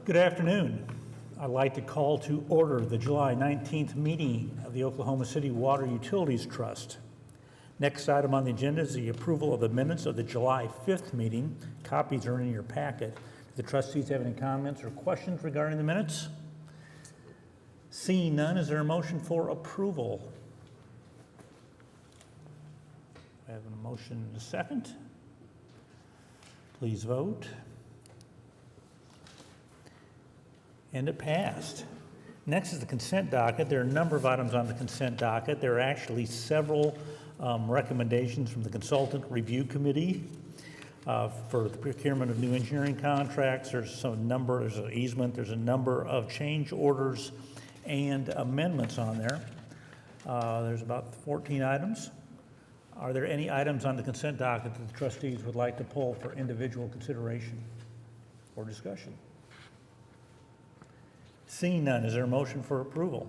Good afternoon. I'd like to call to order the July 19th meeting of the Oklahoma City Water Utilities Trust. Next item on the agenda is the approval of the minutes of the July 5th meeting. Copies are in your packet. Do the trustees have any comments or questions regarding the minutes? Seeing none, is there a motion for approval? I have a motion and a second. Please vote. And it passed. Next is the consent docket. There are a number of items on the consent docket. There are actually several recommendations from the Consultant Review Committee for the procurement of new engineering contracts. There's an easement, there's a number of change orders and amendments on there. There's about 14 items. Are there any items on the consent docket that the trustees would like to pull for individual consideration or discussion? Seeing none, is there a motion for approval?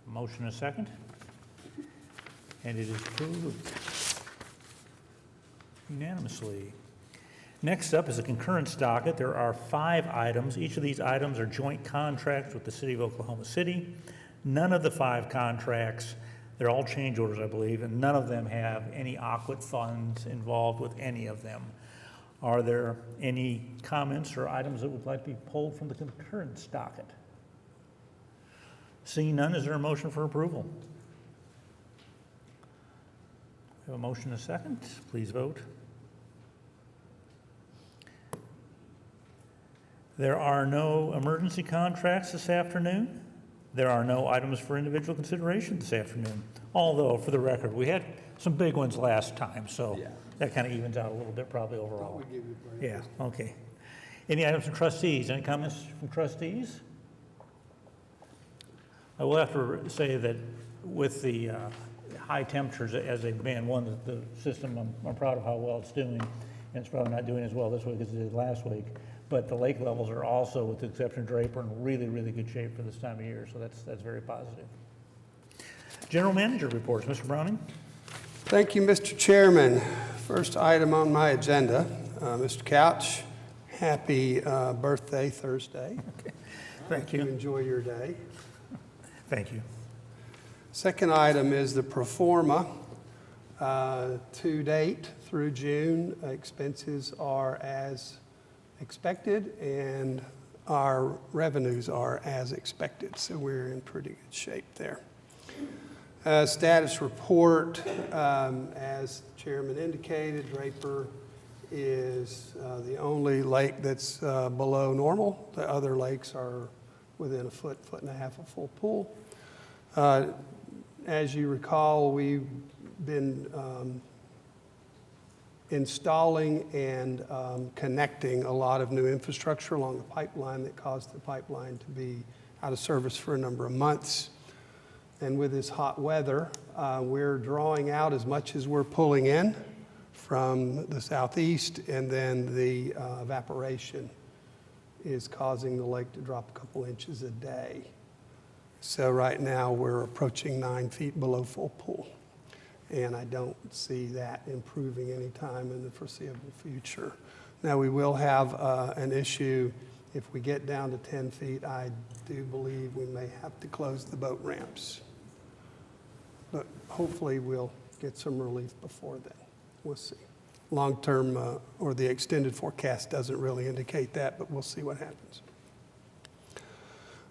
Motion and a second. And it is approved unanimously. Next up is a concurrence docket. There are 5 items. Each of these items are joint contracts with the City of Oklahoma City. None of the 5 contracts, they're all change orders, I believe, and none of them have any AQUIT funds involved with any of them. Are there any comments or items that would like to be pulled from the concurrence docket? Seeing none, is there a motion for approval? We have a motion and a second. Please vote. There are no emergency contracts this afternoon. There are no items for individual consideration this afternoon. Although, for the record, we had some big ones last time, so that kind of evens out a little bit probably overall. Yeah, okay. Any items from trustees? Any comments from trustees? I will have to say that with the high temperatures as they've been, the system, I'm proud of how well it's doing, and it's probably not doing as well this week as it did last week. But the lake levels are also, with the exception of Draper, in really, really good shape for this time of year, so that's very positive. General Manager reports. Mr. Browning. Thank you, Mr. Chairman. First item on my agenda, Mr. Couch, happy birthday Thursday. Okay. Thank you. Enjoy your day. Thank you. Second item is the pro forma. To date, through June, expenses are as expected and our revenues are as expected, so we're in pretty good shape there. Status report, as the chairman indicated, Draper is the only lake that's below normal. The other lakes are within a foot and a half of full pool. As you recall, we've been installing and connecting a lot of new infrastructure along the pipeline that caused the pipeline to be out of service for a number of months. And with this hot weather, we're drawing out as much as we're pulling in from the southeast, and then the evaporation is causing the lake to drop a couple inches a day. So right now we're approaching 9 feet below full pool. And I don't see that improving anytime in the foreseeable future. Now, we will have an issue if we get down to 10 feet. I do believe we may have to close the boat ramps. But hopefully we'll get some relief before then. We'll see. Long-term or the extended forecast doesn't really indicate that, but we'll see what happens.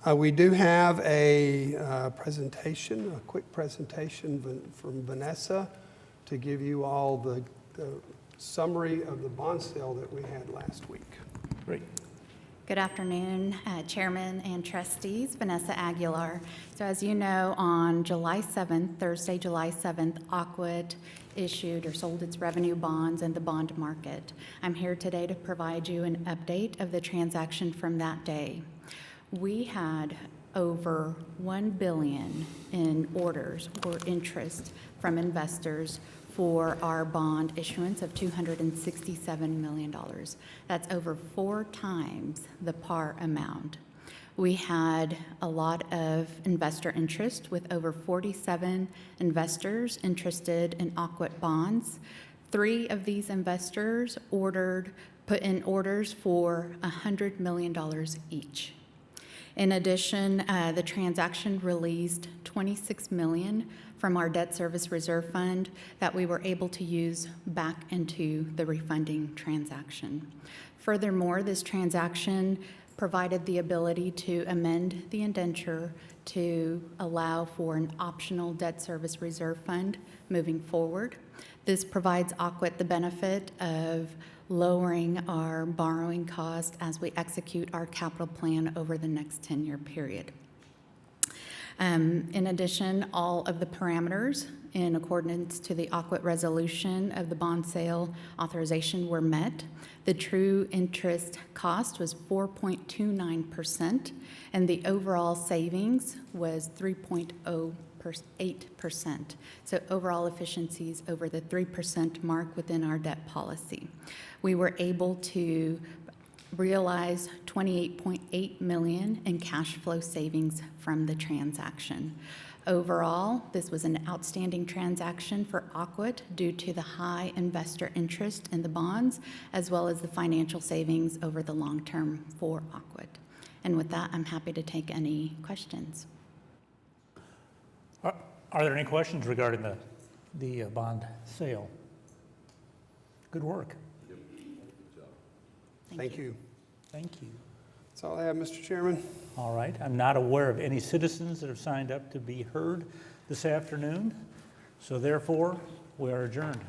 We do have a presentation, a quick presentation from Vanessa to give you all the summary of the bond sale that we had last week. Great. Good afternoon, Chairman and Trustees. Vanessa Aguilar. So as you know, on July 7th, Thursday, July 7th, AQUIT issued or sold its revenue bonds in the bond market. I'm here today to provide you an update of the transaction from that day. We had over $1 billion in orders or interest from investors for our bond issuance of $267 million. That's over 4 times the par amount. We had a lot of investor interest with over 47 investors interested in AQUIT bonds. 3 of these investors put in orders for $100 million each. In addition, the transaction released $26 million from our debt service reserve fund that we were able to use back into the refunding transaction. Furthermore, this transaction provided the ability to amend the indenture to allow for an optional debt service reserve fund moving forward. This provides Aquit the benefit of lowering our borrowing cost as we execute our capital plan over the next 10-year period. In addition, all of the parameters in accordance to the Aquit resolution of the bond sale authorization were met. The true interest cost was 4.29%, and the overall savings was 3.08%. So overall efficiencies over the 3% mark within our debt policy. We were able to realize $28.8 million in cash flow savings from the transaction. Overall, this was an outstanding transaction for Aquit due to the high investor interest in the bonds, as well as the financial savings over the long term for Aquit. And with that, I'm happy to take any questions. Are there any questions regarding the bond sale? Good work. Thank you. Thank you. That's all I have, Mr. Chairman. All right, I'm not aware of any citizens that have signed up to be heard this afternoon, so therefore, we are adjourned.